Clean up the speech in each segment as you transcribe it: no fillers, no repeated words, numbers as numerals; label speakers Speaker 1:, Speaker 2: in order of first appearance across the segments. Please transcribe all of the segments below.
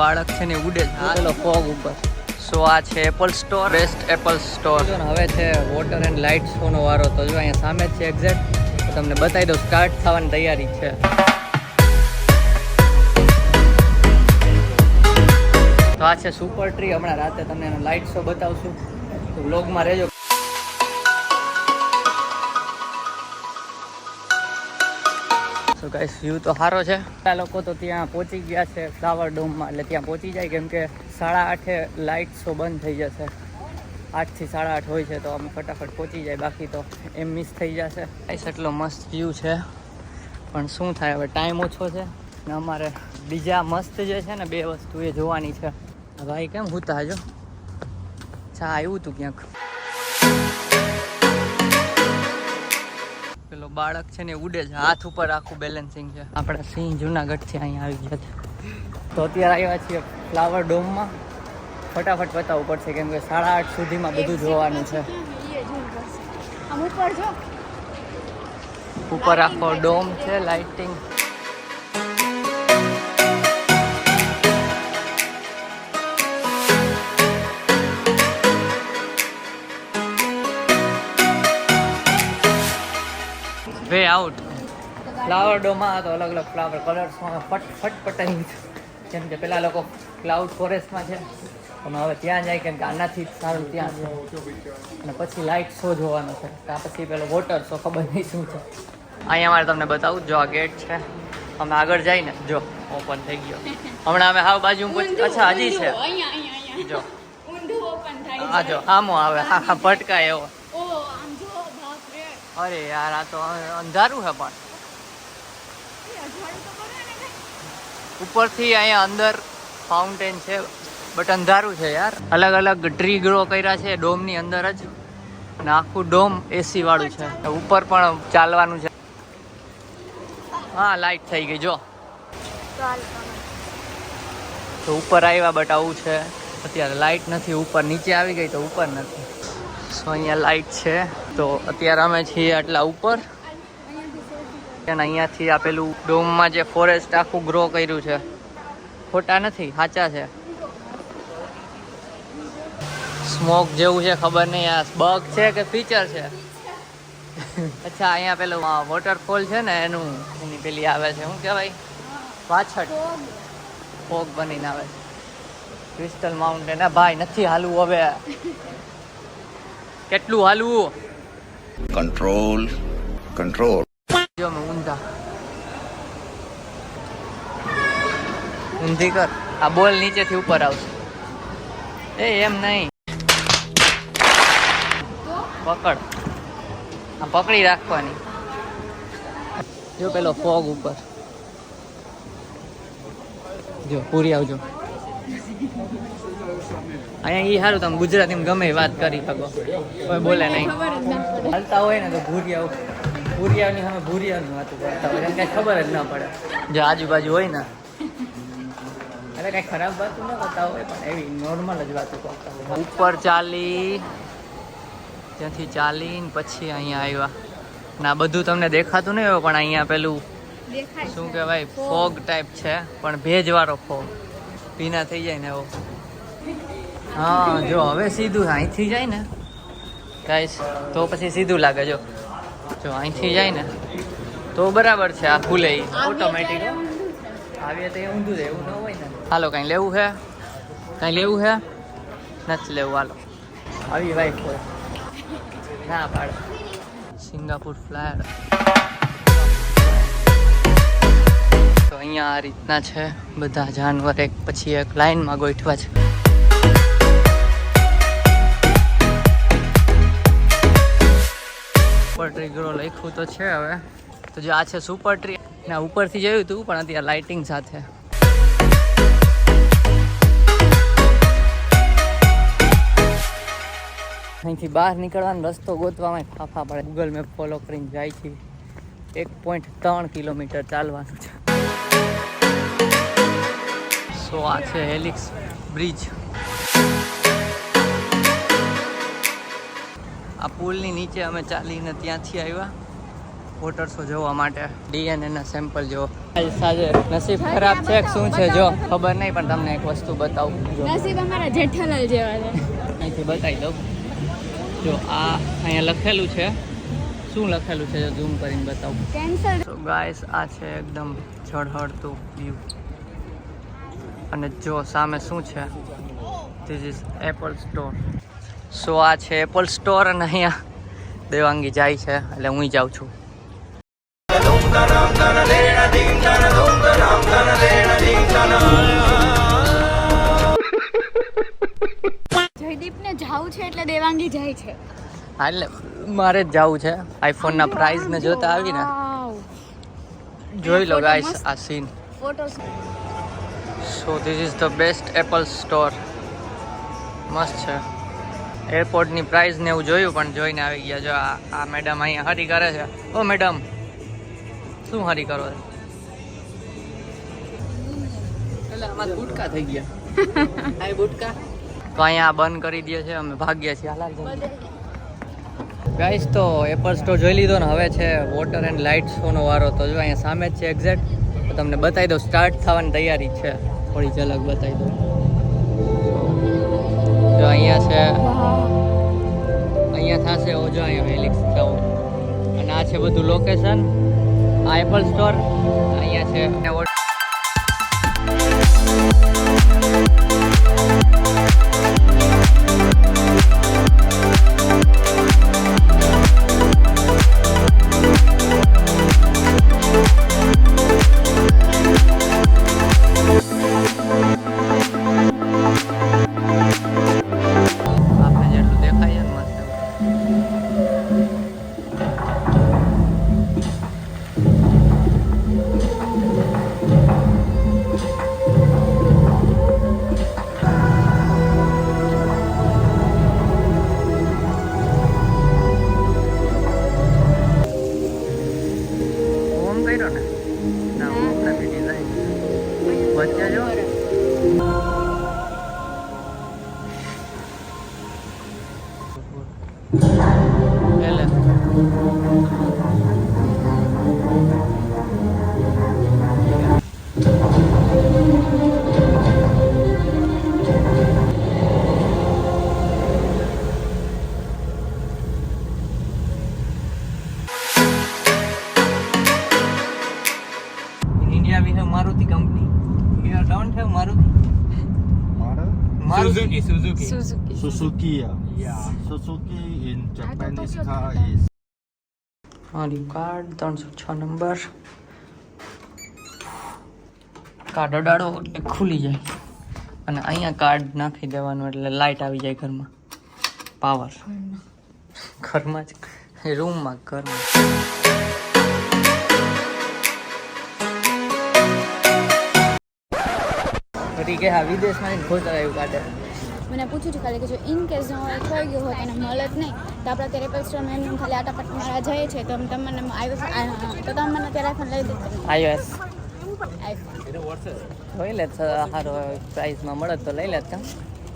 Speaker 1: બાળક છે ને ઉડે છે પેલો ફોગ ઉપર. સો આ છે Apple store, best Apple store. હવે છે વોટર એન્ડ લાઇટ શો નો વારો. તો જો અહીંયા સામે જ છે એક્ઝેક્ટ. તમને બતાવી દઉં, સ્ટાર્ટ થવાની તૈયારી છે. તો આ છે સુપર ટ્રી. હમણાં રાતે તમને એનો લાઇટ શો બતાવશું, તો વ્લોગમાં રહેજો. તો ગાઈસ વ્યૂ તો સારો છે. આ લોકો તો ત્યાં પહોંચી ગયા છે ફ્લાવર ડોમમાં, એટલે ત્યાં પહોંચી જાય, કેમ કે 8:30 લાઇટ શો બંધ થઈ જશે. 8 થી 8:30 હોય છે, તો અમે ફટાફટ પહોંચી જાય, બાકી તો એમ મિસ થઈ જશે. ગાઈસ એટલો મસ્ત વ્યૂ છે, પણ શું થાય હવે, ટાઈમ ઓછો છે ને અમારે બીજા મસ્ત જે છે ને 2 વસ્તુ એ જોવાની છે. ભાઈ કેમ હુતા જો ચા આવ્યું હતું ક્યાંક. પેલો બાળક છે ને ઉડે છે, હાથ ઉપર આખું બેલેન્સિંગ છે. આપણા સિંહ જુનાગઢથી અહીંયા આવી ગયા છે. તો અત્યારે આવ્યા છીએ ફ્લાવર ડોમમાં. ફટાફટ બતાવવું પડશે, કેમ કે 8:30 સુધીમાં બધું જોવાનું છે. ઉપર આખો ડોમ છે, લાઇટિંગ. વે આઉટ ફ્લાવર ડોમમાં તો અલગ અલગ ફ્લાવર કલર્સમાં ફટ પટાઈ. કેમ કે પેલા લોકો ક્લાઉડ ફોરેસ્ટમાં છે, પણ હવે ત્યાં જાય, કેમ કે આનાથી જ સારું ત્યાં છે. અને પછી લાઇટ શો જોવાનો છે, ત્યાં પછી પેલો વોટર શો ખબર નહીં શું છે. અહીંયા મારે તમને બતાવું, જો આ ગેટ છે. અમે આગળ જઈને જો ઓપન થઈ ગયો. હમણાં અમે હાવ બાજુ અચ્છા હજી છે જો હા જો આમો આવે હા ભટકાય એવો. અરે યાર આ તો અંધારું છે, પણ ઉપરથી અહીંયા અંદર ફાઉન્ટેન છે, બટ અંધારું છે યાર. અલગ અલગ ટ્રી ગ્રો કર્યા છે ડોમની અંદર જ, અને આખું ડોમ એસી વાળું છે. ઉપર પણ ચાલવાનું છે. હા લાઇટ થઈ ગઈ જો. તો ઉપર આવ્યા, બટ આવું છે અત્યારે લાઇટ નથી. ઉપર નીચે આવી ગઈ તો ઉપર નથી. સો અહીંયા લાઇટ છે. તો અત્યારે અમે છીએ આટલા ઉપર, અને અહીંયાથી આપેલું ડોમમાં જે ફોરેસ્ટ આખું ગ્રો કર્યું છે, ખોટા નથી, સાચા છે. સ્મોક જેવું છે, ખબર નહીં આ બગ છે કે ફીચર છે. અચ્છા અહીંયા પેલું વોટરફોલ છે ને એની પેલી આવે છે, શું કહેવાય, પાછળ ફોગ બનીને આવે છે. Crystal mountain. ભાઈ નથી હાલવું હવે, કેટલું હાલવું.
Speaker 2: Control control.
Speaker 1: જો મેં ઊંધી કર. આ બોલ નીચેથી ઉપર આવશે. એમ નહીં, પકડ. આ પકડી રાખવાની. જો પેલો ફોગ ઉપર જો પૂરી આવજો. અહીંયા ઈ સારું, તમે ગુજરાતીમાં ગમે વાત કરી શકો, કોઈ બોલે નહીં. હાલતા હોય ને તો ભૂરિયાની સામે ભૂરિયાની વાત કરતા હોય, કઈ ખબર જ ના પડે. જો આજુબાજુ હોય ને એટલે કઈ ખરાબ વાતો ન કરતા હોય, પણ એવી નોર્મલ જ વાતો કરતા હોય. ઉપર ચાલી, ત્યાંથી ચાલીને પછી અહીંયા આવ્યા. ના બધું તમને દેખાતું નહીં હોય, પણ અહીંયા પેલું શું કહેવાય, ફોગ ટાઈપ છે, પણ ભેજવાળો ફોગ, ભીના થઈ જાય ને એવો. હા જો હવે સીધું અહીંથી જાય ને ગાઈસ, તો પછી સીધું લાગે. જો અહીંથી જાય ને તો બરાબર છે, આ ખુલે ઓટોમેટિક. આવીએ તો એ ઊંધું છે, એવું ન હોય ને. હાલો કાંઈ લેવું છે, કાંઈ લેવું છે, નથી લેવું, હાલો આવી વાઈફ હોય ના પાડે. Singapore flyer. તો અહીંયા આ રીતના છે, બધા જાનવર એક પછી એક લાઈનમાં ગોઠવા છે. સુપર ટ્રી ગ્રો લખ્યું તો છે હવે. તો જો આ છે સુપર ટ્રી, ના ઉપરથી જોયું હતું, પણ અત્યારે લાઇટિંગ સાથે. અહીંથી બહાર નીકળવાનો રસ્તો ગોતવામાં ફાફા પડે. ગૂગલ મેપ ફોલો કરીને જાય છે. 1.3 કિલોમીટર ચાલવાનું છે. સો આ છે હેલિક્સ બ્રિજ. આ પુલની નીચે અમે ચાલીને ત્યાંથી આવ્યા. વોટર શો જોવા માટે DNA ના સેમ્પલ જો સાજે નસીબ ખરાબ છે કે શું છે જો ખબર નહીં પણ તમને એક વસ્તુ બતાવું જો
Speaker 3: નસીબ અમારા જેઠાલાલ જેવા છે.
Speaker 1: અહીંથી બતાવી દઉં જો આ અહીંયા લખેલું છે શું લખેલું છે જો ઝૂમ કરીને બતાવું
Speaker 3: કેન્સલ.
Speaker 1: તો ગાઈસ આ છે એકદમ ઝળહળતું વ્યૂ અને જો સામે શું છે ધીસ ઇઝ એપલ સ્ટોર. સો આ છે એપલ સ્ટોર અને અહીંયા દેવાંગી જાય છે એટલે હું જાઉં છું.
Speaker 3: જયદીપને જાવું છે એટલે દેવાંગી જાય છે.
Speaker 1: હા એટલે મારે જ જવું છે આઈફોનના પ્રાઇસને જોતા આવીને જોઈ લો ગાઈસ આ scene.
Speaker 3: Photos
Speaker 1: so this is the best Apple store. મસ્ત છે. એરપોર્ટની પ્રાઇસ ને એવું જોયું પણ જોઈને આવી ગયા. જો આ મેડમ અહીંયા હરી કરે છે. ઓ મેડમ શું હરી કરો છો? એટલે આમાં ગુટકા થઈ ગયા. આ ગુટકા તો અહીંયા બંધ કરી દે છે. અમે ભાગ્યા છીએ. હાલ ગાઈસ તો એપલ સ્ટોર જોઈ લીધો ને હવે છે વોટર એન્ડ લાઇટ શોનો વારો. તો જો અહીંયા સામે જ છે એક્ઝેક્ટ. તો તમને બતાવી દઉં સ્ટાર્ટ થવાની તૈયારી છે. થોડી ઝલક બતાવી દઉં. જો અહીંયા છે અહીંયા થશે ઓજો અહીંયા વેલિક્સ જાઉં અને આ છે બધું લોકેશન. આ એપલ સ્ટોર અહીંયા છે. India we have Maruti company. Here don't have Maruti. Maruti. Suzuki.
Speaker 4: Suzuki, yeah. Suzuki in Japanese car is
Speaker 1: મારી કાર્ડ 306 નંબર. કાર્ડ અડાડો એટલે ખુલી જાય અને અહીંયા કાર્ડ નાખી દેવાનું એટલે લાઇટ આવી જાય ઘરમાં. પાવર ઘરમાં જ રૂમમાં ઘરમાં. ફરી કે હા વિદેશમાં ખોટા એવું કાઢે.
Speaker 3: મને પૂછ્યું છે ખાલી કે જો ઇન કેસ જો ખોઈ ગયો હોય અને મળે જ નહીં તો આપણે ત્યારે એપલ સ્ટોરમાં એમને ખાલી આટાપટ મારા જાય છે તો તમને તો તમે મને ત્યારે આઈફોન લઈ દીધો.
Speaker 1: iOS
Speaker 3: આઈફોન
Speaker 1: જોઈ લે સારો પ્રાઇસમાં મળે તો લઈ લે.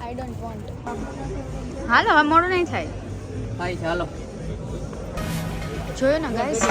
Speaker 3: I don't want. હાલો હવે મોડું નહીં થાય.
Speaker 1: થાય ચાલો
Speaker 3: જોયું ને ગાઈસ.